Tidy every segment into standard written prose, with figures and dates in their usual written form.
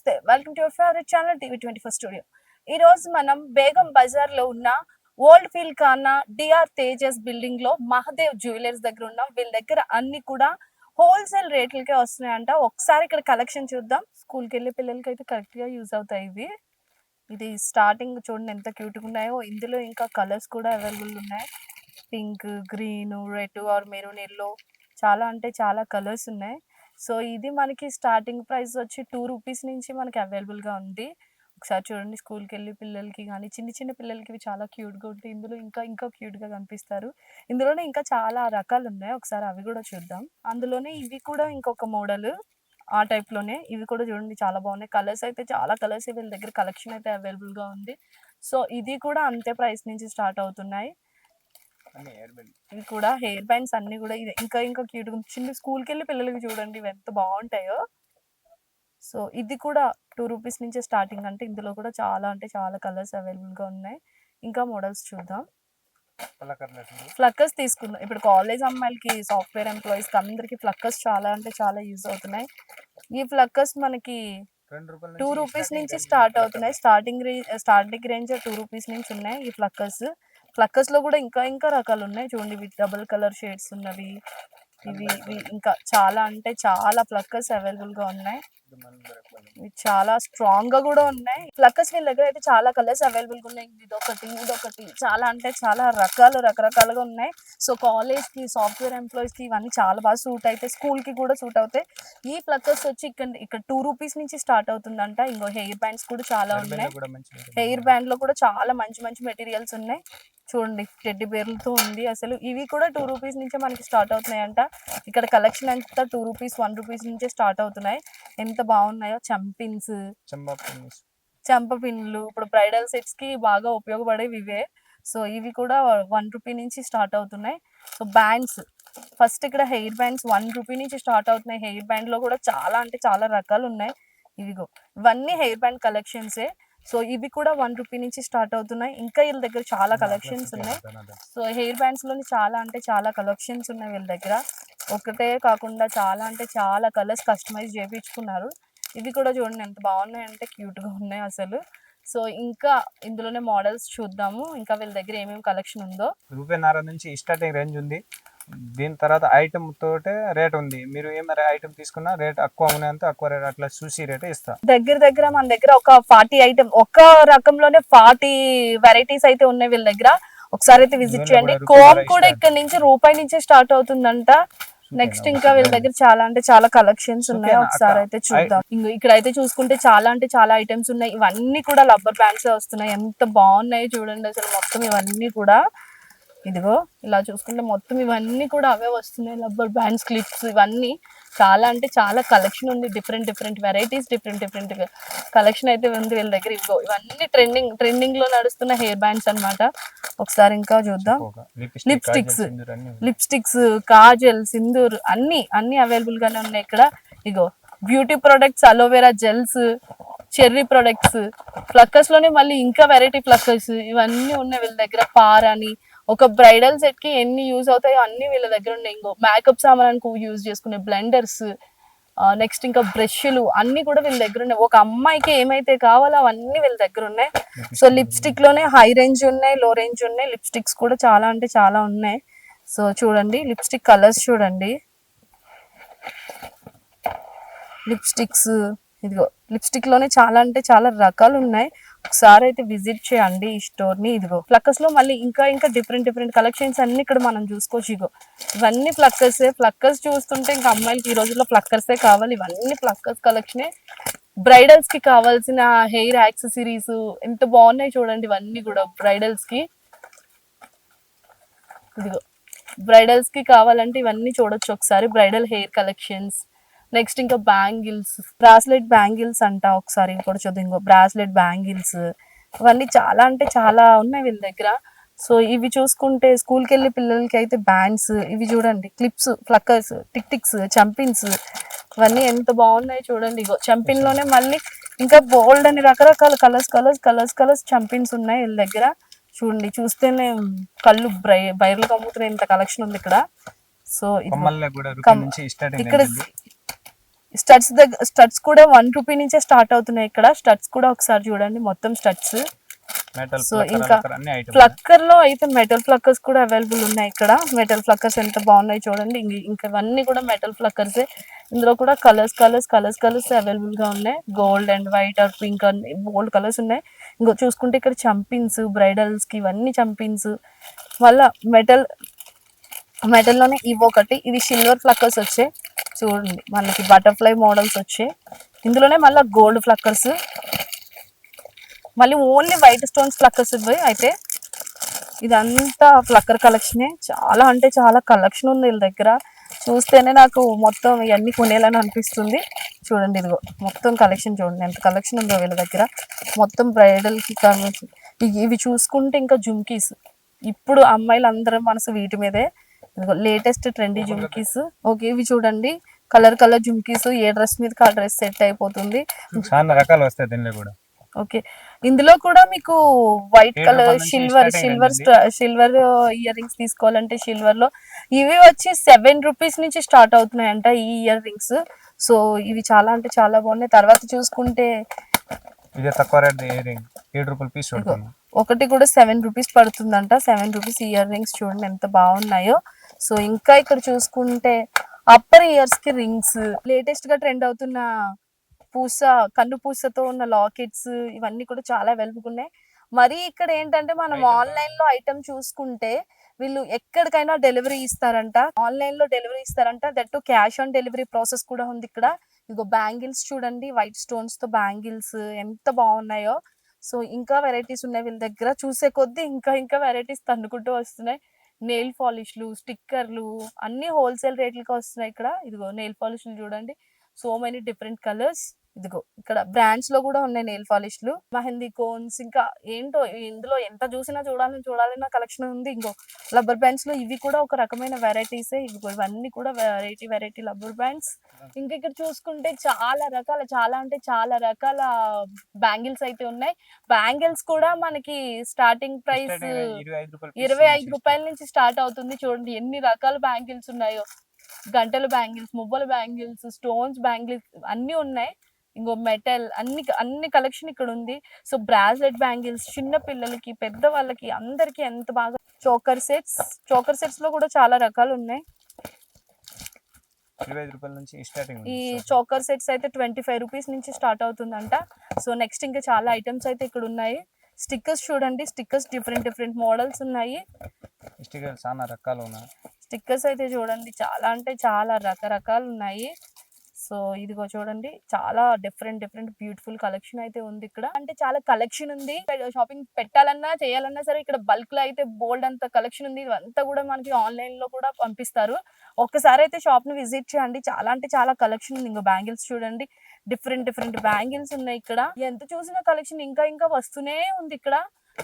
నమస్తే, welcome to your favourite channel TV 24 studio. ఈ రోజు మనం బేగం బజార్ లో ఉన్న ఓల్డ్ ఫీల్ కానా డిఆర్ తేజస్ బిల్డింగ్ లో మహదేవ్ జ్యువెలర్స్ దగ్గర ఉన్నాం. వీళ్ళ దగ్గర అన్ని కూడా హోల్సేల్ రేట్లకే వస్తున్నాయంట. ఒకసారి ఇక్కడ కలెక్షన్ చూద్దాం. స్కూల్ కి వెళ్ళే పిల్లలకి అయితే కరెక్ట్ గా యూజ్ అవుతాయి ఇవి. ఇది స్టార్టింగ్ చూడండి ఎంత క్యూట్ గా ఉన్నాయో. ఇందులో ఇంకా కలర్స్ కూడా అవైలబుల్ ఉన్నాయి. Pink, green, red or maroon, yellow, చాలా అంటే చాలా కలర్స్ ఉన్నాయి. సో ఇది మనకి స్టార్టింగ్ ప్రైస్ వచ్చి 2 రూపీస్ నుంచి మనకి అవైలబుల్ గా ఉంది. ఒకసారి చూడండి, స్కూల్కి వెళ్ళి పిల్లలకి కానీ చిన్న చిన్న పిల్లలకి ఇవి చాలా క్యూట్ గా ఉంటాయి. ఇందులో ఇంకా ఇంకా క్యూట్ గా కనిపిస్తారు. ఇందులోనే ఇంకా చాలా రకాలు ఉన్నాయి, ఒకసారి అవి కూడా చూద్దాం. అందులోనే ఇవి కూడా ఇంకొక మోడల్, ఆ టైప్ లోనే ఇవి కూడా చూడండి చాలా బాగున్నాయి. కలర్స్ అయితే చాలా కలర్స్ వీళ్ళ దగ్గర కలెక్షన్ అయితే అవైలబుల్ గా ఉంది. సో ఇది కూడా అంతే ప్రైస్ నుంచి స్టార్ట్ అవుతున్నాయి. ఇవి కూడా హెయిర్ బ్యాండ్స్ అన్ని కూడా ఇది ఇంకా ఇంకా క్యూట్ గా చిన్న స్కూల్కి వెళ్ళి పిల్లలకి చూడండి ఇవి ఎంత బాగుంటాయో. సో ఇది కూడా 2 రూపీస్ నుంచే స్టార్టింగ్. అంటే ఇందులో కూడా చాలా అంటే చాలా కలర్స్ అవైలబుల్ గా ఉన్నాయి. ఇంకా మోడల్స్ చూద్దాం. ఫ్లక్కర్స్ తీసుకుందాం. ఇప్పుడు కాలేజ్ అమ్మాయిలకి, సాఫ్ట్వేర్ ఎంప్లాయీస్ కి అందరికి ఫ్లక్కర్స్ చాలా అంటే చాలా యూజ్ అవుతున్నాయి. ఈ ఫ్లక్కర్స్ మనకి 2 రూపీస్ నుంచి స్టార్ట్ అవుతున్నాయి. స్టార్టింగ్ రేంజ్ 2 రూపీస్ నుంచి ఉన్నాయి ఈ ఫ్లక్కర్స్. ఫ్లక్కర్స్ లో కూడా ఇంకా ఇంకా రకాలు ఉన్నాయి చూడండి. ఇవి డబుల్ కలర్ షేడ్స్ ఉన్నవి, ఇవి ఇవి ఇంకా చాలా అంటే చాలా ఫ్లక్కర్స్ అవైలబుల్ గా ఉన్నాయి. ఇవి చాలా స్ట్రాంగ్ గా కూడా ఉన్నాయి. ఫ్లక్కర్స్ వీళ్ళ దగ్గర అయితే చాలా కలర్స్ అవైలబుల్ గా ఉన్నాయి. ఇదొకటి చాలా అంటే చాలా రకరకాలుగా ఉన్నాయి. సో కాలేజ్ కి, సాఫ్ట్వేర్ ఎంప్లాయీస్ కి ఇవన్నీ చాలా బాగా సూట్ అవుతాయి. స్కూల్ కి కూడా సూట్ అవుతాయి. ఈ ఫ్లక్కర్స్ వచ్చి ఇక్కడ 2 రూపీస్ నుంచి స్టార్ట్ అవుతుందంట. ఇంకో హెయిర్ బ్యాండ్స్ కూడా చాలా ఉన్నాయి. హెయిర్ బ్యాండ్ లో కూడా చాలా మంచి మంచి మెటీరియల్స్ ఉన్నాయి చూడండి. టెడ్డి బేర్లతో ఉంది. అసలు ఇవి కూడా 2 రూపీస్ నుంచే మనకి స్టార్ట్ అవుతున్నాయి అంట. ఇక్కడ కలెక్షన్ అంతా 2 రూపీస్, 1 రూపీస్ నుంచే స్టార్ట్ అవుతున్నాయి. ఎంత బాగున్నాయో. చెంప పిన్లు ఇప్పుడు బ్రైడల్ సెట్స్ కి బాగా ఉపయోగపడేవి ఇవే. సో ఇవి కూడా 1 రూపీ నుంచి స్టార్ట్ అవుతున్నాయి. సో బ్యాండ్స్ ఫస్ట్ ఇక్కడ హెయిర్ బ్యాండ్స్ 1 రూపీ నుంచి స్టార్ట్ అవుతున్నాయి. హెయిర్ బ్యాండ్ లో కూడా చాలా అంటే చాలా రకాలు ఉన్నాయి. ఇవిగో ఇవన్నీ హెయిర్ బ్యాండ్ కలెక్షన్సే. సో ఇవి కూడా 1 రూపీ నుంచి స్టార్ట్ అవుతున్నాయి. ఇంకా వీళ్ళ దగ్గర చాలా కలెక్షన్స్ ఉన్నాయి. సో హెయిర్ బ్యాండ్స్ లోని చాలా అంటే చాలా కలెక్షన్స్ ఉన్నాయి వీళ్ళ దగ్గర. ఒకటే కాకుండా చాలా అంటే చాలా కలర్స్ కస్టమైజ్ చేయించుకున్నారు. ఇవి కూడా చూడండి ఎంత బాగున్నాయి అంటే క్యూట్ గా ఉన్నాయి అసలు. సో ఇంకా ఇందులోనే మోడల్స్ చూద్దాము. ఇంకా వీళ్ళ దగ్గర ఏమేమి కలెక్షన్ ఉందో. ₹1.5 నుంచి స్టార్టింగ్ రేంజ్ ఉంది. దీని తర్వాత ఐటమ్ తోటే రేట్ ఉంది. మీరు ఏమైనా ఐటమ్ తీసుకున్నా రేట్ ఎక్కువ ఉన్నంత ఎక్కువ రేట్ అట్లా చూసి రేట్ ఇస్తా. దగ్గర మన దగ్గర ఒక 40 ఐటమ్, ఒక రకంలోనే 40 వెరైటీస్ అయితే ఉన్నాయి వీళ్ళ దగ్గర. ఒకసారి అయితే విజిట్ చేయండి. కోమ్ కూడా ఇక్కడ నుంచి రూపాయి నుంచే స్టార్ట్ అవుతుందంట. నెక్స్ట్ ఇంకా వీళ్ళ దగ్గర చాలా అంటే చాలా కలెక్షన్స్ ఉన్నాయి. ఒకసారి అయితే చూద్దాం. ఇక్కడ అయితే చూసుకుంటే చాలా అంటే చాలా ఐటమ్స్ ఉన్నాయి. ఇవన్నీ కూడా రబ్బర్ బ్యాండ్స్ వస్తున్నాయి. ఎంత బాగున్నాయి చూడండి అసలు. మొత్తం ఇవన్నీ కూడా ఇదిగో ఇలా చూసుకుంటే మొత్తం ఇవన్నీ కూడా అవే వస్తున్నాయి. రబ్బర్ బ్యాండ్స్, క్లిప్స్, ఇవన్నీ చాలా అంటే చాలా కలెక్షన్ ఉంది. డిఫరెంట్ వెరైటీస్, డిఫరెంట్ కలెక్షన్ అయితే ఉంది వీళ్ళ దగ్గర. ఇదిగో ఇవన్నీ ట్రెండింగ్ లో నడుస్తున్న హెయిర్ బ్యాండ్స్ అన్నమాట. ఒకసారి ఇంకా చూద్దాం. లిప్స్టిక్స్, కాజల్, సింధూర్ అన్ని అవైలబుల్ గానే ఉన్నాయి ఇక్కడ. Ego beauty products, aloe vera gels, cherry products, ఫ్లక్కర్స్ లోనే మళ్ళీ ఇంకా వెరైటీ ఫ్లక్కర్స్ ఇవన్నీ ఉన్నాయి వీళ్ళ దగ్గర. పార్ అని ఒక బ్రైడల్ సెట్ కి ఎన్ని యూజ్ అవుతాయో అన్ని వీళ్ళ దగ్గర ఉన్నాయి. ఇంకో మేకప్ సామాన్కు యూజ్ చేసుకునే బ్లెండర్స్, నెక్స్ట్ ఇంకా బ్రష్లు అన్ని కూడా వీళ్ళ దగ్గర ఉన్నాయి. ఒక అమ్మాయికి ఏమైతే కావాలో అవన్నీ వీళ్ళ దగ్గర ఉన్నాయి. సో లిప్స్టిక్ లోనే హై రేంజ్ ఉన్నాయి, లో రేంజ్ ఉన్నాయి. లిప్స్టిక్స్ కూడా చాలా అంటే చాలా ఉన్నాయి. సో చూడండి లిప్స్టిక్ కలర్స్ చూడండి. లిప్స్టిక్స్ ఇదిగో లిప్స్టిక్ లోనే చాలా అంటే చాలా రకాలు ఉన్నాయి. ఒకసారి అయితే విజిట్ చేయండి ఈ స్టోర్ ని. ఇదిగో ఫ్లక్కర్స్ లో మళ్ళీ ఇంకా ఇంకా డిఫరెంట్ కలెక్షన్స్ అన్ని ఇక్కడ మనం చూసుకోవచ్చు. ఇగో ఇవన్నీ ఫ్లక్కర్స్ చూస్తుంటే ఇంకా అమ్మాయిలకి ఈ రోజుల్లో ఫ్లక్కర్సే కావాలి. ఇవన్నీ ఫ్లక్కర్స్ కలెక్షనే. బ్రైడల్స్ కి కావాల్సిన హెయిర్ యాక్సెసరీస్ ఎంత బాగున్నాయి చూడండి. ఇవన్నీ కూడా బ్రైడల్స్ కి. ఇదిగో బ్రైడల్స్ కి కావాలంటే ఇవన్నీ చూడొచ్చు ఒకసారి. Bridal hair collections. నెక్స్ట్ ఇంకా బ్యాంగిల్స్, బ్రాస్లెట్ బ్యాంగిల్స్ అంట. ఒకసారి ఇంకోటి చూద్దాం. ఇంకో బ్రాస్లెట్ బ్యాంగిల్స్, ఇవన్నీ చాలా అంటే చాలా ఉన్నాయి వీళ్ళ దగ్గర. సో ఇవి చూసుకుంటే స్కూల్కి వెళ్ళి పిల్లలకి అయితే బ్యాండ్స్, ఇవి చూడండి క్లిప్స్, ఫ్లక్కర్స్, టిక్స్, చంపిన్స్, ఇవన్నీ ఎంత బాగున్నాయి చూడండి. ఇగో చంపిన్ లోనే మళ్ళీ ఇంకా బోల్డ్ అని రకరకాల కలర్స్ చంపిన్స్ ఉన్నాయి వీళ్ళ దగ్గర. చూడండి చూస్తేనే కళ్ళు బయర్లు కమ్ముతున్న ఇంత కలెక్షన్ ఉంది ఇక్కడ. సో ఇక్కడ స్టడ్స్ కూడా 1 రూపీ నుంచే స్టార్ట్ అవుతున్నాయి ఇక్కడ. స్టడ్స్ కూడా ఒకసారి చూడండి, మొత్తం స్టడ్స్. మెటల్ సో ప్లక్కర్ ఇంకా అన్ని ఐటమ్ ప్లక్కర్ లో అయితే మెటల్ ప్లక్కర్స్ కూడా అవైలబుల్ ఉన్నాయి ఇక్కడ. మెటల్ ప్లక్కర్స్ ఎంత బాగున్నాయి చూడండి. ఇంకా ఇవన్నీ కూడా మెటల్ ప్లక్కర్స్. ఇందులో కూడా కలర్స్ అవైలబుల్ గా ఉన్నాయి. Gold and white or pink అని బోల్డ్ కలర్స్ ఉన్నాయి. ఇంకో చూసుకుంటే ఇక్కడ చంపిన్స్, బ్రైడల్స్ కి ఇవన్నీ చంపిన్స్. మళ్ళా మెటల్ లోనే ఇవి ఒకటి, ఇవి సిల్వర్ ఫ్లక్కర్స్ వచ్చాయి చూడండి. మనకి బటర్ఫ్లై మోడల్స్ వచ్చాయి. ఇందులోనే మళ్ళీ గోల్డ్ ఫ్లక్కర్స్, మళ్ళీ ఓన్లీ వైట్ స్టోన్స్ ఫ్లక్కర్స్ ఇవ్వాలి. అయితే ఇదంతా ఫ్లక్కర్ కలెక్షనే. చాలా అంటే చాలా కలెక్షన్ ఉంది వీళ్ళ దగ్గర. చూస్తేనే నాకు మొత్తం ఇవన్నీ కొనేయాలని అనిపిస్తుంది. చూడండి ఇదిగో మొత్తం కలెక్షన్ చూడండి, ఎంత కలెక్షన్ ఉందో వీళ్ళ దగ్గర. మొత్తం బ్రైడల్ కి ఇవి చూసుకుంటే ఇంకా జుమ్కీస్, ఇప్పుడు అమ్మాయిలు అందరూ మనసు వీటి మీదే. ఇదిగో లేటెస్ట్ ట్రెండీ జుమ్కీస్. ఓకే, ఇవి చూడండి కలర్ జుమ్కీస్. ఏ డ్రెస్ మీద ఆ డ్రెస్ సెట్ అయిపోతుంది. చాలా రకాలు వస్తాయి దీనిలో కూడా. ఓకే, ఇందులో కూడా మీకు వైట్ 8 కలర్ రూపాయల నుంచి సిల్వర్ ఇయర్ రింగ్స్ తీసుకోవాలంటే సిల్వర్ లో ఇవి వచ్చి 7 రూపీస్ నుంచి స్టార్ట్ అవుతున్నాయంట ఈ ఇయర్ రింగ్స్. సో ఇవి చాలా అంటే చాలా బాగున్నాయి. తర్వాత చూసుకుంటే ఇది తక్కువ రేట్ ఇయర్ రింగ్ 7 రూపాయల పీస్ పడుతుంది. ఒకటి కూడా 7 రూపీస్ పడుతుందంట. 7 రూపీస్ ఇయర్ రింగ్స్ చూడండి ఎంత బాగున్నాయో. సో ఇంకా ఇక్కడ చూసుకుంటే అప్పర్ ఇయర్స్ కి రింగ్స్, లేటెస్ట్ గా ట్రెండ్ అవుతున్న కన్ను పూసతో ఉన్న లాకెట్స్, ఇవన్నీ కూడా చాలా అవైలబుల్ ఉన్నాయి. మరి ఇక్కడ ఏంటంటే మనం ఆన్లైన్ లో ఐటమ్ చూసుకుంటే వీళ్ళు ఎక్కడికైనా డెలివరీ ఇస్తారంట. ఆన్లైన్ లో డెలివరీ ఇస్తారంట. That cash on delivery process కూడా ఉంది ఇక్కడ. ఇగో బ్యాంగిల్స్ చూడండి, వైట్ స్టోన్స్ తో బ్యాంగిల్స్ ఎంత బాగున్నాయో. సో ఇంకా వెరైటీస్ ఉన్నాయి వీళ్ళ దగ్గర. చూసే కొద్దీ ఇంకా వెరైటీస్ తన్నుకుంటూ వస్తున్నాయి. నెయిల్ పాలిష్లు, స్టిక్కర్లు అన్ని హోల్సేల్ రేట్లకి వస్తున్నాయి ఇక్కడ. ఇదిగో నెయిల్ పాలిష్లు చూడండి, సో మెనీ డిఫరెంట్ కలర్స్. ఇదిగో ఇక్కడ బ్రాండ్స్ లో కూడా ఉన్నాయి నెయిల్ పాలిష్లు, మెహందీ కోన్స్. ఇంకా ఏంటో ఇందులో ఎంత చూసినా చూడాలన్న కలెక్షన్ ఉంది. ఇంకో రబ్బర్ బ్యాండ్స్ లో ఇవి కూడా ఒక రకమైన వెరైటీసే. ఇవన్నీ కూడా వెరైటీ రబ్బర్ బ్యాండ్స్. ఇంకా ఇక్కడ చూసుకుంటే చాలా అంటే చాలా రకాల బ్యాంగిల్స్ అయితే ఉన్నాయి. బ్యాంగిల్స్ కూడా మనకి స్టార్టింగ్ ప్రైస్ 25 రూపాయల నుంచి స్టార్ట్ అవుతుంది. చూడండి ఎన్ని రకాల బ్యాంగిల్స్ ఉన్నాయో. గంటల బ్యాంగిల్స్, మువ్వల బ్యాంగిల్స్, స్టోన్స్ బ్యాంగిల్స్ అన్ని ఉన్నాయి. ఇంకో మెటల్ అన్ని కలెక్షన్ ఇక్కడ ఉంది. సో బ్రాస్లెట్ బ్యాంగిల్స్ చిన్న పిల్లలకి, పెద్ద వాళ్ళకి అందరికి ఎంత బాగా. చోకర్ సెట్స్ లో కూడా చాలా రకాలు ఉన్నాయి. 25 రూపాయల నుంచి స్టార్టింగ్. ఈ చోకర్ సెట్స్ అయితే 25 రూపీస్ నుంచి స్టార్ట్ అవుతుందంట. సో నెక్స్ట్ ఇంకా చాలా ఐటమ్స్ అయితే ఇక్కడ ఉన్నాయి. స్టిక్కర్స్ చూడండి, స్టిక్కర్స్ డిఫరెంట్ మోడల్స్ ఉన్నాయి. స్టిక్కర్స్ చాలా రకాలు ఉన్నాయి. స్టిక్కర్స్ అయితే చూడండి చాలా అంటే చాలా రకరకాలు ఉన్నాయి. సో ఇదిగో చూడండి చాలా డిఫరెంట్ బ్యూటిఫుల్ కలెక్షన్ అయితే ఉంది ఇక్కడ. అంటే చాలా కలెక్షన్ ఉంది. షాపింగ్ పెట్టాలన్నా చేయాలన్నా సరే ఇక్కడ బల్క్ లో అయితే బోల్డ్ అంత కలెక్షన్ ఉంది. ఇదంతా కూడా మనకి ఆన్లైన్ లో కూడా పంపిస్తారు. ఒక్కసారి అయితే షాప్ ని విజిట్ చేయండి. చాలా అంటే చాలా కలెక్షన్ ఉంది. ఇంకో బ్యాంగిల్స్ చూడండి, డిఫరెంట్ బ్యాంగిల్స్ ఉన్నాయి ఇక్కడ. ఎంత చూసినా కలెక్షన్ ఇంకా వస్తూనే ఉంది ఇక్కడ.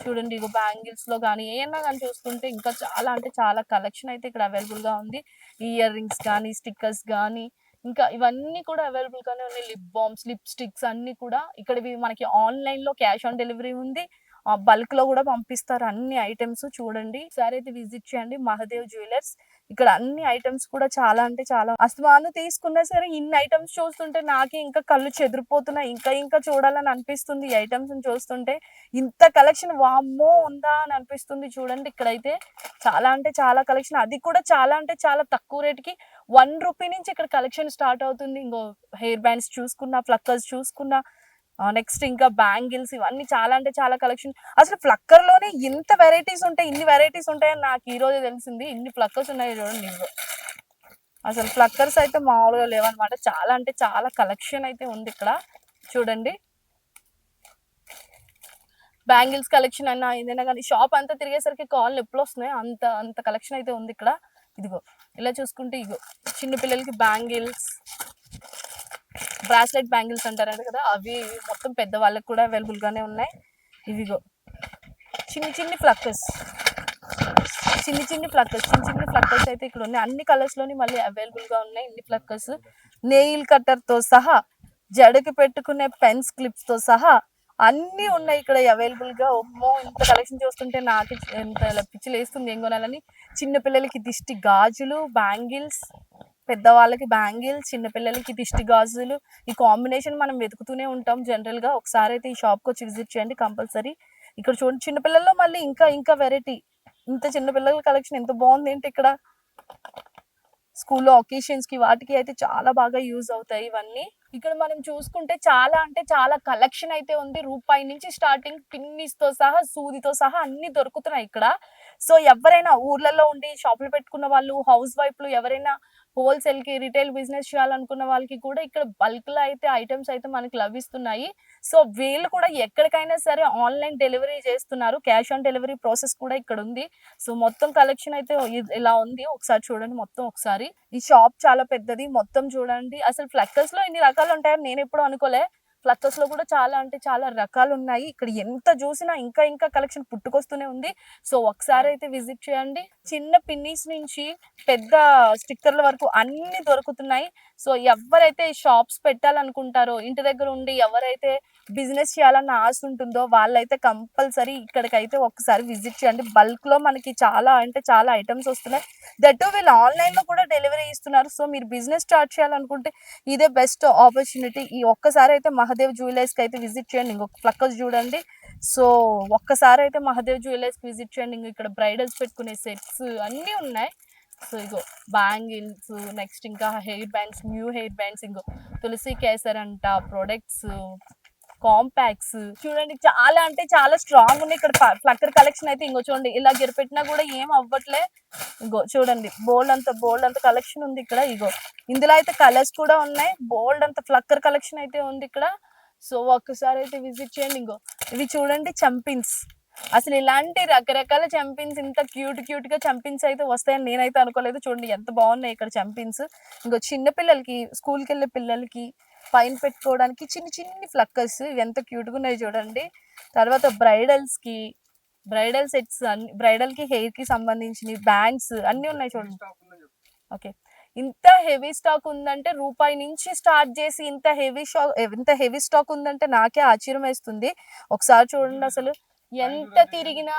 చూడండి ఇగో బ్యాంగిల్స్ లో కానీ ఏమన్నా కానీ చూసుకుంటే ఇంకా చాలా అంటే చాలా కలెక్షన్ అయితే ఇక్కడ అవైలబుల్ గా ఉంది. ఇయర్ రింగ్స్ కానీ, స్టిక్కర్స్ కానీ, ఇంకా ఇవన్నీ కూడా అవైలబుల్ గానే ఉన్నాయి. లిప్ బామ్స్, లిప్స్టిక్స్ అన్ని కూడా ఇక్కడ మనకి ఆన్లైన్ లో క్యాష్ ఆన్ డెలివరీ ఉంది. బల్క్ లో కూడా పంపిస్తారు అన్ని ఐటమ్స్. చూడండి ఒకసారి అయితే విజిట్ చేయండి మహదేవ్ జ్యువెలర్స్. ఇక్కడ అన్ని ఐటమ్స్ కూడా చాలా అంటే చాలా. అస్తమాను తీసుకున్నా సరే ఇన్ని ఐటమ్స్ చూస్తుంటే నాకే ఇంకా కళ్ళు చెదిరిపోతున్నాయి. ఇంకా చూడాలని అనిపిస్తుంది. ఈ ఐటమ్స్ చూస్తుంటే ఇంత కలెక్షన్ వామ్మో ఉందా అని అనిపిస్తుంది. చూడండి ఇక్కడైతే చాలా అంటే చాలా కలెక్షన్, అది కూడా చాలా అంటే చాలా తక్కువ రేట్కి 1 రూపీ నుంచి ఇక్కడ కలెక్షన్ స్టార్ట్ అవుతుంది. ఇంకో హెయిర్ బ్యాండ్స్ చూసుకున్నా, ఫ్లక్కర్స్ చూసుకున్నా, నెక్స్ట్ ఇంకా బ్యాంగిల్స్, ఇవన్నీ చాలా అంటే చాలా కలెక్షన్. అసలు ఫ్లక్కర్ లోనే ఇంత వెరైటీస్ ఉంటాయి, ఇన్ని వెరైటీస్ ఉంటాయని నాకు ఈ రోజే తెలిసింది. ఇన్ని ఫ్లక్కర్స్ ఉన్నాయి చూడండి. అసలు ఫ్లక్కర్స్ అయితే మామూలుగా లేవన్నమాట. చాలా అంటే చాలా కలెక్షన్ అయితే ఉంది ఇక్కడ. చూడండి బ్యాంగిల్స్ కలెక్షన్ అన్నా ఏదైనా కానీ షాప్ అంతా తిరిగేసరికి కాళ్ళు ఎప్పుడు వస్తున్నాయి, అంత కలెక్షన్ అయితే ఉంది ఇక్కడ. ఇదిగో ఇలా చూసుకుంటే ఇగో చిన్న పిల్లలకి బ్యాంగిల్స్, బ్రాస్లెట్ బ్యాంగిల్స్ అంటారు కదా, అవి మొత్తం పెద్ద వాళ్ళకి కూడా అవైలబుల్ గానే ఉన్నాయి. ఇవిగో చిన్ని ఫ్లక్కర్స్ అయితే ఇక్కడ ఉన్నాయి. అన్ని కలర్స్ లోని మళ్ళీ అవైలబుల్ గా ఉన్నాయి. ఇన్ని ఫ్లక్కర్స్ నెయిల్ కట్టర్ తో సహా, జడకి పెట్టుకునే పెన్స్ క్లిప్స్ తో సహా అన్ని ఉన్నాయి ఇక్కడ అవైలబుల్ గా. ఒమ్మో ఇంత కలెక్షన్ చూస్తుంటే నాకు ఎంత పిచ్చి లేస్తుంది ఏం కొనాలని. చిన్న పిల్లలకి దిష్టి గాజులు, బ్యాంగిల్స్, పెద్దవాళ్ళకి బ్యాంగిల్స్, చిన్నపిల్లలకి దిష్టి గాజులు, ఈ కాంబినేషన్ మనం వెతుకుతూనే ఉంటాం జనరల్ గా. ఒకసారి అయితే ఈ షాప్ కి వచ్చి విజిట్ చేయండి కంపల్సరీ. ఇక్కడ చూడండి చిన్నపిల్లల్లో మళ్ళీ ఇంకా ఇంకా వెరైటీ. ఇంత చిన్నపిల్లల కలెక్షన్ ఎంత బాగుంది ఏంటి ఇక్కడ. స్కూల్లో ఒకేషన్స్ కి వాటికి అయితే చాలా బాగా యూజ్ అవుతాయి ఇవన్నీ. ఇక్కడ మనం చూసుకుంటే చాలా అంటే చాలా కలెక్షన్ అయితే ఉంది. రూపాయి నుంచి స్టార్టింగ్ పిన్నిస్ తో సహా సూదితో సహా అన్ని దొరుకుతున్నాయి ఇక్కడ. సో ఎవరైనా ఊర్లలో ఉండి షాపులు పెట్టుకున్న వాళ్ళు, హౌస్ వైఫ్లు ఎవరైనా హోల్సేల్ కి రిటైల్ బిజినెస్ చేయాలనుకున్న వాళ్ళకి కూడా ఇక్కడ బల్క్ లో అయితే ఐటమ్స్ అయితే మనకి లభిస్తున్నాయి. సో వీళ్ళు కూడా ఎక్కడికైనా సరే ఆన్లైన్ డెలివరీ చేస్తున్నారు. క్యాష్ ఆన్ డెలివరీ ప్రాసెస్ కూడా ఇక్కడ ఉంది. సో మొత్తం కలెక్షన్ అయితే ఇలా ఉంది. ఒకసారి చూడండి మొత్తం ఒకసారి. ఈ షాప్ చాలా పెద్దది. మొత్తం చూడండి. అసలు ఫ్లక్కర్స్ లో ఇన్ని రకాలు ఉంటాయని నేను ఎప్పుడు అనుకోలే. ఫ్లక్కర్స్ లో కూడా చాలా అంటే చాలా రకాలు ఉన్నాయి. ఇక్కడ ఎంత చూసినా ఇంకా ఇంకా కలెక్షన్ పుట్టుకొస్తూనే ఉంది. సో ఒకసారి అయితే విజిట్ చేయండి. చిన్న పిన్నీస్ నుంచి పెద్ద స్టిక్కర్ల వరకు అన్ని దొరుకుతున్నాయి. సో ఎవరైతే షాప్స్ పెట్టాలనుకుంటారో, ఇంటి దగ్గర ఉండి ఎవరైతే బిజినెస్ చేయాలన్న ఆశ ఉంటుందో వాళ్ళైతే కంపల్సరీ ఇక్కడికైతే ఒకసారి విజిట్ చేయండి. బల్క్ లో మనకి చాలా అంటే చాలా ఐటమ్స్ వస్తున్నాయి. దట్ వీళ్ళు ఆన్లైన్ లో కూడా డెలివరీ ఇస్తున్నారు. సో మీరు బిజినెస్ స్టార్ట్ చేయాలనుకుంటే ఇదే బెస్ట్ ఆపర్చునిటీ. ఈ ఒక్కసారి అయితే మహాదేవ్ జ్యువెలర్స్ కి అయితే విజిట్ చేయండి. ఇంకొక ఫ్లక్కర్స్ చూడండి. సో ఒక్కసారి అయితే మహాదేవ్ జ్యువెలర్స్ కి విజిట్ చేయండి. ఇంక ఇక్కడ బ్రైడల్స్ పెట్టుకునే సెట్స్ అన్ని ఉన్నాయి. సో ఇగో బ్యాంగిల్స్, నెక్స్ట్ ఇంకా hair bands, new hair bands, ఇంకో తులసి కేసర్ అంట ప్రొడక్ట్స్, కాంపాక్ట్స్ చూడండి. చాలా అంటే చాలా స్ట్రాంగ్ ఉన్నాయి ఇక్కడ ఫ్లక్కర్ కలెక్షన్ అయితే. ఇంకో చూడండి ఇలా గిరిపెట్టినా కూడా ఏం అవ్వట్లే. ఇంకో చూడండి బోల్డ్ అంత కలెక్షన్ ఉంది ఇక్కడ. ఇగో ఇందులో అయితే కలర్స్ కూడా ఉన్నాయి. బోల్డ్ అంత ఫ్లక్కర్ కలెక్షన్ అయితే ఉంది ఇక్కడ. సో ఒక్కసారి అయితే విజిట్ చేయండి. ఇంకో ఇవి చూడండి చంపిన్స్. అసలు ఇలాంటి రకరకాల చంపిన్స్, ఇంత క్యూట్ క్యూట్ గా చంపిన్స్ అయితే వస్తాయని నేనైతే అనుకోలేదు. చూడండి ఎంత బాగున్నాయి ఇక్కడ చంపిన్స్. ఇంకో చిన్న పిల్లలకి, స్కూల్కి వెళ్ళే పిల్లలకి పైన పెట్టుకోవడానికి చిన్ని చిన్ని ఫ్లక్కర్స్ ఎంత క్యూట్ గా ఉన్నాయి చూడండి. తర్వాత బ్రైడల్ సెట్స్ అన్ని, బ్రైడల్ కి హెయిర్ కి సంబంధించిన బ్యాండ్స్ అన్ని ఉన్నాయి చూడండి. ఓకే, ఇంత హెవీ స్టాక్ ఉందంటే రూపాయి నుంచి స్టార్ట్ చేసి ఇంత హెవీ స్టాక్ ఉందంటే నాకే ఆశ్చర్యం వేస్తుంది. ఒకసారి చూడండి అసలు ఎంత తిరిగినా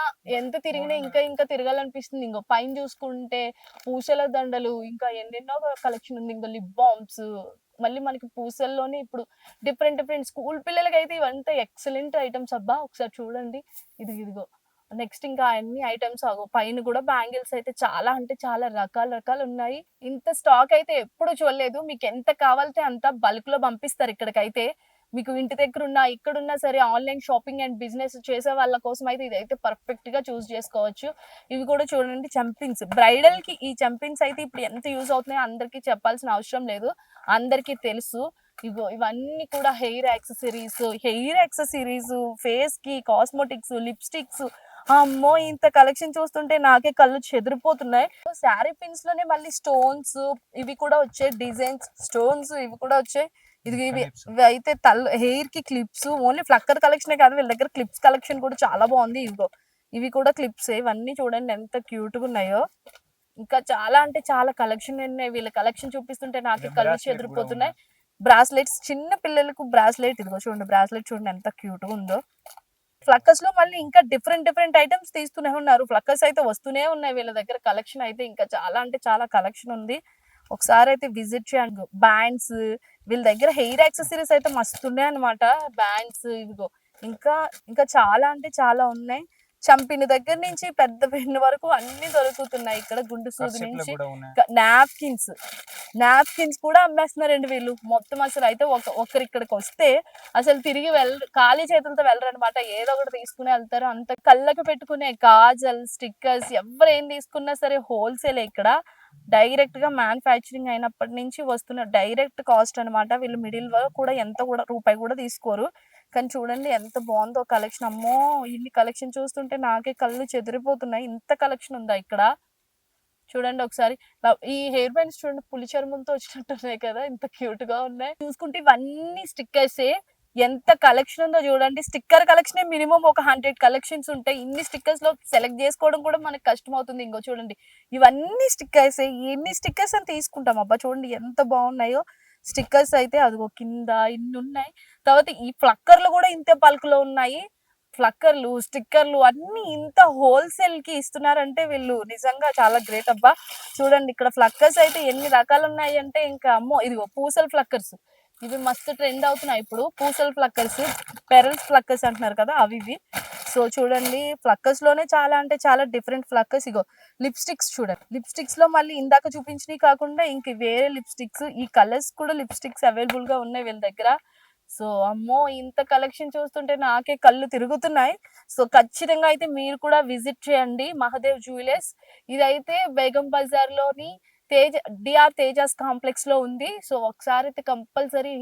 ఇంకా ఇంకా తిరగాలనిపిస్తుంది. ఇంకో పైన చూసుకుంటే పూసల దండలు, ఇంకా ఎన్నెన్నో కలెక్షన్ ఉంది. ఇంకా లిప్ బామ్స్, మళ్ళీ మనకి పూసల్లోనే ఇప్పుడు డిఫరెంట్ డిఫరెంట్ స్కూల్ పిల్లలకి అయితే ఇవంతా ఎక్సలెంట్ ఐటమ్స్ అబ్బా. ఒకసారి చూడండి. ఇదిగో నెక్స్ట్ ఇంకా అన్ని ఐటమ్స్ పైన కూడా బ్యాంగిల్స్ అయితే చాలా అంటే చాలా రకాలు ఉన్నాయి. ఇంత స్టాక్ అయితే ఎప్పుడు చూడలేదు. మీకు ఎంత కావాలంటే అంత బల్క్ లో పంపిస్తారు ఇక్కడికైతే. మీకు ఇంటి దగ్గర ఉన్నా ఇక్కడున్నా సరే ఆన్లైన్ షాపింగ్ అండ్ బిజినెస్ చేసే వాళ్ళ కోసం అయితే ఇదైతే పర్ఫెక్ట్ గా చూస్ చేసుకోవచ్చు. ఇవి కూడా చూడండి చంపిన్స్. బ్రైడల్ కి ఈ చంపిన్స్ అయితే ఇప్పుడు ఎంత యూజ్ అవుతున్నాయో అందరికీ చెప్పాల్సిన అవసరం లేదు, అందరికీ తెలుసు. ఇవన్నీ కూడా హెయిర్ యాక్సెసరీస్, ఫేస్ కి కాస్మెటిక్స్, లిప్స్టిక్స్. అమ్మో ఇంత కలెక్షన్ చూస్తుంటే నాకే కళ్ళు చెదిరిపోతున్నాయి. శారీ పిన్స్ లోనే మళ్ళీ స్టోన్స్ ఇవి కూడా వచ్చాయి. డిజైన్స్ స్టోన్స్ ఇవి కూడా వచ్చాయి. ఇవి అయితే హెయిర్ కి క్లిప్స్. ఓన్లీ ఫ్లక్కర్ కలెక్షన్ కాదు, వీళ్ళ దగ్గర క్లిప్స్ కలెక్షన్ కూడా చాలా బాగుంది. ఇవి కూడా క్లిప్స్. ఇవన్నీ చూడండి ఎంత క్యూట్ గా ఉన్నాయో. ఇంకా చాలా అంటే చాలా కలెక్షన్ ఉన్నాయి. వీళ్ళ కలెక్షన్ చూపిస్తుంటే నాకే కళ్ళు చెదిరిపోతున్నాయి. బ్రాస్లెట్స్, చిన్న పిల్లలకు బ్రాస్లెట్. ఇదిగో చూడండి బ్రాస్లెట్ చూడండి ఎంత క్యూట్ గా ఉందో. ఫ్లక్కర్స్ లో మళ్ళీ ఇంకా డిఫరెంట్ ఐటమ్స్ తీస్తూనే ఉన్నారు. ఫ్లక్కర్స్ అయితే వస్తూనే ఉన్నాయి వీళ్ళ దగ్గర. కలెక్షన్ అయితే ఇంకా చాలా అంటే చాలా కలెక్షన్ ఉంది. ఒకసారి అయితే విజిట్ చేయండి. బ్యాండ్స్, వీళ్ళ దగ్గర హెయిర్ యాక్సెసరీస్ అయితే మస్తున్నాయి అనమాట. బ్యాండ్స్ ఇవిగో ఇంకా ఇంకా చాలా అంటే చాలా ఉన్నాయి. చంపిన దగ్గర నుంచి పెద్ద పెన్ను వరకు అన్ని దొరుకుతున్నాయి ఇక్కడ. గుండు సూది నుంచి నాప్కిన్స్ కూడా అమ్మేస్తున్నారండి వీళ్ళు మొత్తం. అసలు అయితే ఒకరి ఇక్కడికి వస్తే అసలు తిరిగి ఖాళీ చేతులతో వెళ్ళరు అనమాట. ఏదో ఒకటి తీసుకుని వెళ్తారు. అంత కళ్ళకి పెట్టుకునే కాజల్, స్టిక్కర్స్ ఎవరు ఏం తీసుకున్నా సరే హోల్సేల్ ఇక్కడ. డైరెక్ట్ గా మ్యానుఫ్యాక్చరింగ్ అయినప్పటి నుంచి వస్తున్న డైరెక్ట్ కాస్ట్ అనమాట. వీళ్ళు మిడిల్ వరకు కూడా ఎంత కూడా రూపాయి కూడా తీసుకోరు. కానీ చూడండి ఎంత బాగుందో కలెక్షన్. అమ్మో ఇన్ని కలెక్షన్ చూస్తుంటే నాకే కళ్ళు చెదిరిపోతున్నాయి. ఇంత కలెక్షన్ ఉందా ఇక్కడ. చూడండి ఒకసారి. ఈ హెయిర్ బ్యాండ్స్ చూడండి పులి చర్మంతో వచ్చినట్టున్నాయి కదా, ఇంత క్యూట్ గా ఉన్నాయి. చూసుకుంటే ఇవన్నీ స్టిక్కర్సే. ఎంత కలెక్షన్ ఉందో చూడండి. స్టిక్కర్ కలెక్షన్ మినిమం ఒక 100 కలెక్షన్స్ ఉంటాయి. ఇన్ని స్టిక్కర్స్ లో సెలెక్ట్ చేసుకోవడం కూడా మనకు కష్టం అవుతుంది. ఇంకో చూడండి ఇవన్నీ స్టిక్కర్స్. ఎన్ని స్టిక్కర్స్ అని తీసుకుంటాం అబ్బా. చూడండి ఎంత బాగున్నాయో స్టిక్కర్స్ అయితే. అదిగో కింద ఇన్ని ఉన్నాయి. తర్వాత ఈ ఫ్లక్కర్లు కూడా ఇంతే బల్క్ లో ఉన్నాయి. ఫ్లక్కర్లు, స్టిక్కర్లు అన్ని ఇంత హోల్సేల్ కి ఇస్తున్నారంటే వీళ్ళు నిజంగా చాలా గ్రేట్ అబ్బా. చూడండి ఇక్కడ ఫ్లక్కర్స్ అయితే ఎన్ని రకాలు ఉన్నాయి అంటే ఇంకా అమ్మో. ఇదిగో పూసల్ ఫ్లక్కర్స్, ఇవి మస్తు ట్రెండ్ అవుతున్నాయి ఇప్పుడు. పూసల్ ఫ్లక్కర్స్, పెరల్స్ ఫ్లక్కర్స్ అంటున్నారు కదా, అవి ఇవి. సో చూడండి ఫ్లక్కర్స్ లోనే చాలా అంటే చాలా డిఫరెంట్ ఫ్లక్కర్స్. ఇగో లిప్స్టిక్స్ చూడండి, లిప్స్టిక్స్ లో మళ్ళీ ఇందాక చూపించినవి కాకుండా ఇంక వేరే లిప్స్టిక్స్, ఈ కలర్స్ కూడా లిప్స్టిక్స్ అవైలబుల్ గా ఉన్నాయి వీళ్ళ దగ్గర. సో అమ్మో ఇంత కలెక్షన్ చూస్తుంటే నాకే కళ్ళు తిరుగుతున్నాయి. సో ఖచ్చితంగా అయితే మీరు కూడా విజిట్ చేయండి మహదేవ్ జ్యువెలర్స్. ఇదైతే బేగం బజార్ లోని తేజ డిఆర్ తేజాస్ కాంప్లెక్స్ లో ఉంది. సో ఒకసారి అయితే కంపల్సరీ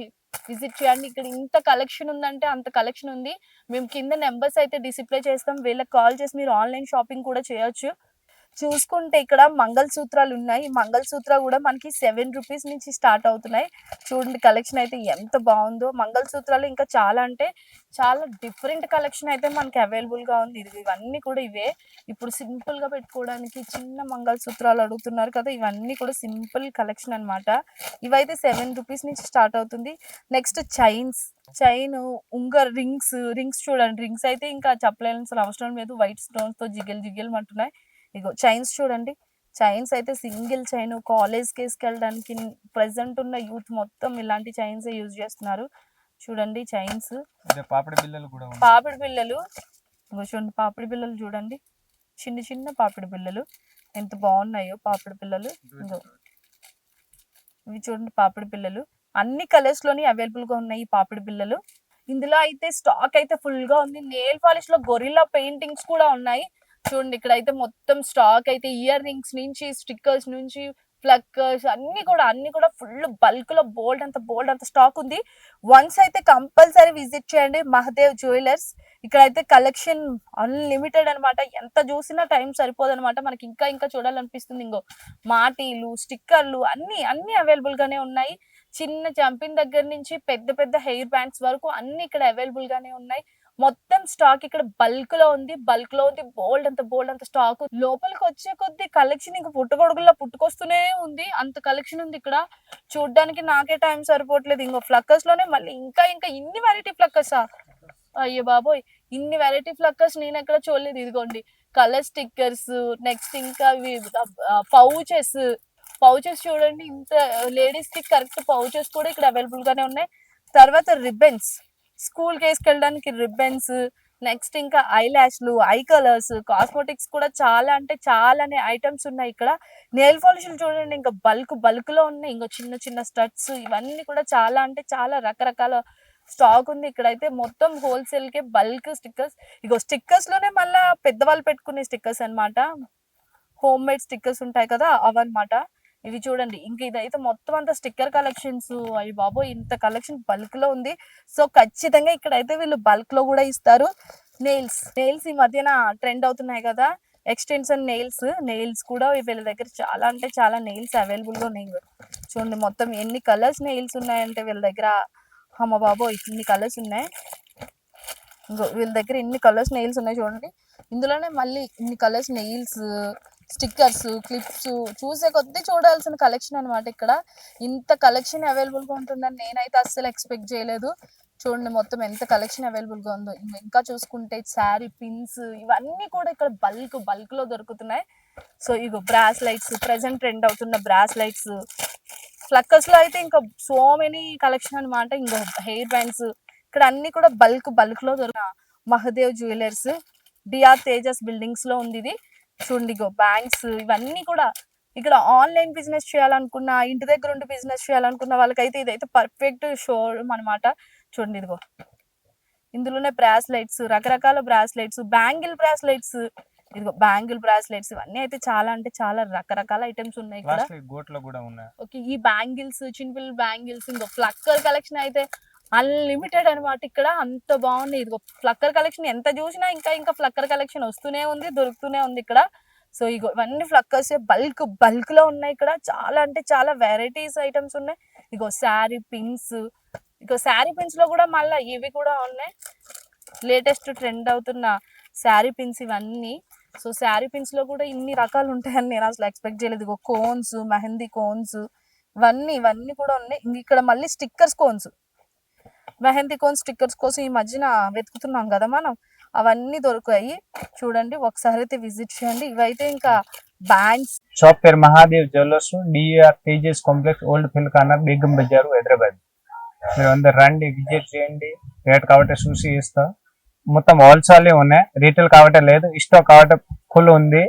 విజిట్ చేయండి. ఇక్కడ ఇంత కలెక్షన్ ఉందంటే అంత కలెక్షన్ ఉంది. మేము కింద నెంబర్స్ అయితే డిస్ప్లే చేస్తాం, వీళ్ళకి కాల్ చేసి మీరు ఆన్లైన్ షాపింగ్ కూడా చేయొచ్చు. చూసుకుంటే ఇక్కడ మంగళసూత్రాలు ఉన్నాయి. మంగళసూత్ర కూడా మనకి 7 రూపీస్ నుంచి స్టార్ట్ అవుతున్నాయి. చూడండి కలెక్షన్ అయితే ఎంత బాగుందో. మంగళసూత్రాలు ఇంకా చాలా అంటే చాలా డిఫరెంట్ కలెక్షన్ అయితే మనకి అవైలబుల్ గా ఉంది. ఇవన్నీ కూడా ఇవే. ఇప్పుడు సింపుల్ గా పెట్టుకోవడానికి చిన్న మంగళసూత్రాలు అడుగుతున్నారు కదా, ఇవన్నీ కూడా సింపుల్ కలెక్షన్ అన్నమాట. ఇవైతే 7 రూపీస్ నుంచి స్టార్ట్ అవుతుంది. నెక్స్ట్ చైన్, రింగ్స్ చూడండి. రింగ్స్ అయితే ఇంకా చెప్పలేని అవసరం లేదు. వైట్ స్టోన్స్ తో జిగేల్ జిగేల్ అంటున్నాయి. ఇగో చైన్స్ చూడండి. చైన్స్ అయితే సింగిల్ చైన్ కాలేజ్ కేసుకి వెళ్ళడానికి ప్రెసెంట్ ఉన్న యూత్ మొత్తం ఇలాంటి చైన్స్ యూజ్ చేస్తున్నారు. చూడండి చైన్స్, పాపిడి బిళ్ళలు కూడా ఉన్నాయి. పాపిడి బిళ్ళలు. ఇగో చూడండి పాపిడి బిళ్ళలు చూడండి, చిన్న చిన్న పాపిడి బిళ్ళలు ఎంత బాగున్నాయో పాపిడి బిళ్ళలు. ఇగో ఇవి చూడండి పాపిడి బిళ్ళలు, అన్ని కలర్స్ లోని అవైలబుల్ గా ఉన్నాయి ఈ పాపిడి బిళ్ళలు. ఇందులో అయితే స్టాక్ అయితే ఫుల్ గా ఉంది. నెయిల్ పాలిష్ లో గొరిల్లా పెయింటింగ్స్ కూడా ఉన్నాయి. చూడండి ఇక్కడ అయితే మొత్తం స్టాక్ అయితే ఇయర్ రింగ్స్ నుంచి స్టిక్కర్స్ నుంచి ఫ్లక్కర్స్ అన్ని కూడా ఫుల్ బల్క్ లో బోల్డ్ అంత స్టాక్ ఉంది. వన్స్ అయితే కంపల్సరీ విజిట్ చేయండి మహదేవ్ జ్యువెలర్స్. ఇక్కడ అయితే కలెక్షన్ అన్లిమిటెడ్ అనమాట. ఎంత చూసినా టైం సరిపోదు అనమాట. మనకి ఇంకా చూడాలనిపిస్తుంది. ఇంకో మాటీలు, స్టిక్కర్లు అన్ని అవైలబుల్ గానే ఉన్నాయి. చిన్న జంపింగ్ దగ్గర నుంచి పెద్ద పెద్ద హెయిర్ బ్యాండ్స్ వరకు అన్ని ఇక్కడ అవైలబుల్ గానే ఉన్నాయి. మొత్తం స్టాక్ ఇక్కడ బల్క్ లో ఉంది. బోల్డ్ అంత స్టాక్. లోపలికి వచ్చే కొద్ది కలెక్షన్ ఇంకా పుట్టగొడుగుల్లో పుట్టుకొస్తూనే ఉంది. అంత కలెక్షన్ ఉంది ఇక్కడ. చూడడానికి నాకే టైం సరిపోవట్లేదు. ఇంకో ఫ్లక్కర్స్ లోనే మళ్ళీ ఇంకా ఇన్ని వెరైటీ ఫ్లక్కర్సా, అయ్యో బాబోయ్ ఇన్ని వెరైటీ ఫ్లక్కర్స్ నేను ఎక్కడ చూడలేదు. ఇదిగోండి కలర్ స్టిక్కర్స్. నెక్స్ట్ ఇంకా పౌచెస్ చూడండి. ఇంత లేడీస్ కి కరెక్ట్ పౌచెస్ కూడా ఇక్కడ అవైలబుల్ గానే ఉన్నాయి. తర్వాత రిబ్బన్స్, స్కూల్ వేసుకెళ్ళడానికి రిబ్బన్స్. నెక్స్ట్ ఇంకా ఐ ల్యాష్లు, ఐ కలర్స్, కాస్మెటిక్స్ కూడా చాలా అంటే చాలానే ఐటమ్స్ ఉన్నాయి ఇక్కడ. నెయిల్ పాలిష్లు చూడండి ఇంకా బల్క్ లో ఉన్నాయి. ఇంకో చిన్న స్టడ్స్, ఇవన్నీ కూడా చాలా అంటే చాలా రకరకాల స్టాక్ ఉంది. ఇక్కడైతే మొత్తం హోల్సేల్ కే బల్క్ స్టిక్కర్స్. ఇగో స్టిక్కర్స్ లోనే మళ్ళా పెద్దవాళ్ళు పెట్టుకునే స్టిక్కర్స్ అన్నమాట. హోమ్ మేడ్ స్టిక్కర్స్ ఉంటాయి కదా, అవన్నమాట. ఇవి చూడండి. ఇంక ఇదైతే మొత్తం అంతా స్టిక్కర్ కలెక్షన్స్. అయ్యి బాబోయ్ ఇంత కలెక్షన్ బల్క్ లో ఉంది. సో ఖచ్చితంగా ఇక్కడైతే వీళ్ళు బల్క్ లో కూడా ఇస్తారు. నెయిల్స్ ఈ మధ్యన ట్రెండ్ అవుతున్నాయి కదా, ఎక్స్టెన్షన్ నెయిల్స్ కూడా వీళ్ళ దగ్గర చాలా అంటే చాలా నెయిల్స్ అవైలబుల్ గా ఉన్నాయి. చూడండి మొత్తం ఎన్ని కలర్స్ నెయిల్స్ ఉన్నాయంటే వీళ్ళ దగ్గర. అమ్మ బాబోయ్ ఇన్ని కలర్స్ ఉన్నాయి. వీళ్ళ దగ్గర ఇన్ని కలర్స్ నెయిల్స్ ఉన్నాయి చూడండి. ఇందులోనే మళ్ళీ ఇన్ని కలర్స్ నెయిల్స్, స్టిక్కర్స్, క్లిప్స్, చూసే కొద్దీ చూడాల్సిన కలెక్షన్ అనమాట. ఇక్కడ ఇంత కలెక్షన్ అవైలబుల్ గా ఉంటుందని నేనైతే అస్సలు ఎక్స్పెక్ట్ చేయలేదు. చూడండి మొత్తం ఎంత కలెక్షన్ అవైలబుల్ గా ఉందో. ఇంకా చూసుకుంటే శారీ పిన్స్, ఇవన్నీ కూడా ఇక్కడ బల్క్ లో దొరుకుతున్నాయి. సో ఇగో బ్రాస్లైట్స్, ప్రెసెంట్ ట్రెండ్ అవుతున్న బ్రాస్లైట్స్. ఫ్లక్కర్స్ లో అయితే ఇంకా సో మెనీ కలెక్షన్ అనమాట. ఇంకో హెయిర్ బ్యాండ్స్, ఇక్కడ అన్ని కూడా బల్క్ లో దొరికిన Mahadev jewellers DR Tejas buildings లో ఉంది ఇది. చూడండి ఇగో బ్యాంక్స్, ఇవన్నీ కూడా ఇక్కడ ఆన్లైన్ బిజినెస్ చేయాలనుకున్న, ఇంటి దగ్గర ఉండి బిజినెస్ చేయాలనుకున్న వాళ్ళకైతే ఇదైతే పర్ఫెక్ట్ షోరూమ్ అనమాట. చూడండి ఇదిగో ఇందులోనే బ్రాస్లైట్స్, రకరకాల బ్రాస్లైట్స్, ఇదిగో బ్యాంగిల్ బ్రాస్లైట్స్, ఇవన్నీ అయితే చాలా అంటే చాలా రకరకాల ఐటమ్స్ ఉన్నాయి ఇక్కడ. ఓకే ఈ బ్యాంగిల్స్, చిన్నపిల్లల బ్యాంగిల్స్, ఇంకో ఫ్లక్కర్ కలెక్షన్ అయితే అన్లిమిటెడ్ అనమాట. ఇక్కడ అంత బాగుంది. ఇదిగో ఫ్లక్కర్ కలెక్షన్ ఎంత చూసినా ఇంకా ఫ్లక్కర్ కలెక్షన్ వస్తూనే ఉంది, దొరుకుతూనే ఉంది ఇక్కడ. సో ఇగో ఇవన్నీ ఫ్లక్కర్స్ బల్క్ లో ఉన్నాయి ఇక్కడ. చాలా అంటే చాలా వెరైటీస్ ఐటమ్స్ ఉన్నాయి. ఇగో శారీ పిన్స్ లో కూడా మళ్ళీ ఇవి కూడా ఉన్నాయి. లేటెస్ట్ ట్రెండ్ అవుతున్న శారీ పిన్స్ ఇవన్నీ. సో శారీ పిన్స్ లో కూడా ఇన్ని రకాలు ఉంటాయని నేను అసలు ఎక్స్పెక్ట్ చేయలేదు. ఇగో కోన్స్, మెహందీ కోన్స్, ఇవన్నీ కూడా ఉన్నాయి. ఇక్కడ మళ్ళీ stickers cones, mehndi cones stickers కోసం ఈ మధ్యన వెతుకుతున్నాం కదా మనం, అవన్నీ దొరుకుతాయి. చూడండి ఒకసారి అయితే విజిట్ చేయండి. ఇవైతే ఇంకా బ్యాంగ్స్. షాప్ పేరు Mahadev jewellers, DR Tejas complex, old Phil corner, Begum Bazar, Hyderabad. మీరు అందరు రండి, విజిట్ చేయండి. రేట్ కాబట్టి చూసి ఇస్తా. మొత్తం హోల్సేల్ ఉన్నాయి, రీటైల్ కాబట్టి లేదు. స్టాక్ కాబట్టి ఫుల్ ఉంది.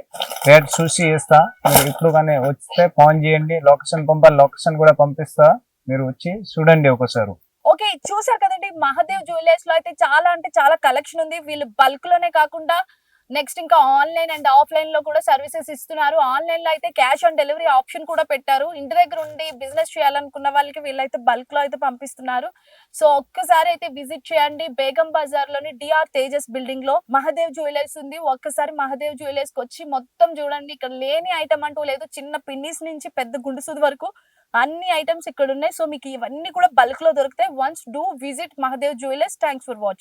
రేట్ చూసి ఇస్తా. మీరు ఇప్పుడు కానీ వస్తే ఫోన్ చేయండి, లొకేషన్ పంపాలి, లొకేషన్ కూడా పంపిస్తా. మీరు వచ్చి చూడండి ఒకసారి. ఓకే, చూసారు కదండి, మహాదేవ్ జ్యువెలర్స్ లో అయితే చాలా అంటే చాలా కలెక్షన్ ఉంది. వీళ్ళు బల్క్ లోనే కాకుండా నెక్స్ట్ ఇంకా ఆన్లైన్ అండ్ ఆఫ్లైన్ లో కూడా సర్వీసెస్ ఇస్తున్నారు. ఆన్లైన్ లో అయితే క్యాష్ ఆన్ డెలివరీ ఆప్షన్ కూడా పెట్టారు. ఇంటి దగ్గర ఉండి బిజినెస్ చేయాలనుకున్న వాళ్ళకి వీళ్ళైతే బల్క్ లో అయితే పంపిస్తున్నారు. సో ఒక్కసారి అయితే విజిట్ చేయండి. బేగం బజార్ లోని డిఆర్ తేజస్ బిల్డింగ్ లో మహాదేవ్ జ్యువెలర్స్ ఉంది. ఒక్కసారి మహాదేవ్ జ్యువెలర్స్ కి వచ్చి మొత్తం చూడండి. ఇక్కడ లేని ఐటమ్ అంటూ లేదు. చిన్న పిన్నిస్ నుంచి పెద్ద గుండు సూది వరకు అన్ని ఐటమ్స్ ఇక్కడ ఉన్నాయి. సో మీకు ఇవన్నీ కూడా బల్క్ లో దొరుకుతాయి. Once do visit Mahadev jewellers. Thanks for watching.